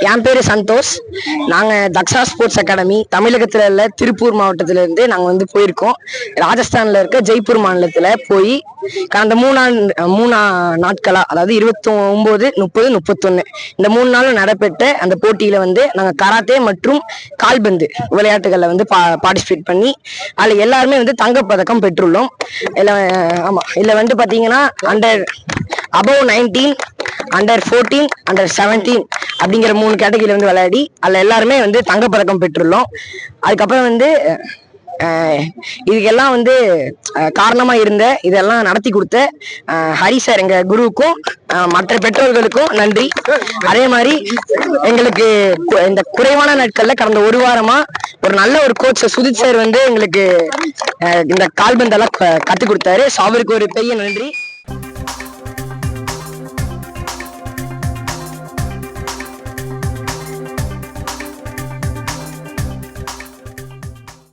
என் பேரு சந்தோஷ். நாங்க Daksha sports academy தமிழகத்துல உள்ள திருப்பூர் மாவட்டத்துல இருந்து நாங்க போயிருக்கோம். ராஜஸ்தான்ல இருக்க ஜெய்ப்பூர் மாநிலத்துல போய் கடந்த மூணு நாட்களா, அதாவது 29, 30, 31 இந்த 3 நாளும் நடைபெற்ற அந்த போட்டியில நாங்க கராத்தே மற்றும் கால்பந்து விளையாட்டுகள்ல பார்ட்டிசிபேட் பண்ணி அதுல எல்லாருமே தங்கப்பதக்கம் பெற்றுள்ளோம். இதுல பாத்தீங்கன்னா above 19, under 14, under 17 அப்படிங்கிற 3 கேட்டகரியில விளையாடி அதுல எல்லாருமே தங்கப்பதக்கம் பெற்றுள்ளோம். அதுக்கப்புறம் இதுக்கெல்லாம் காரணமா இருந்த இதெல்லாம் நடத்தி கொடுத்த ஹரி சார் எங்க குருவுக்கும் மற்ற பெற்றோர்களுக்கும் நன்றி. அதே மாதிரி எங்களுக்கு இந்த குறைவான நாட்கள்ல கடந்த ஒரு வாரமா ஒரு நல்ல ஒரு கோச் சுதித் சார் எங்களுக்கு இந்த கால்பந்தெல்லாம் கத்து கொடுத்தாரு. அவருக்கு ஒரு பெரிய நன்றி.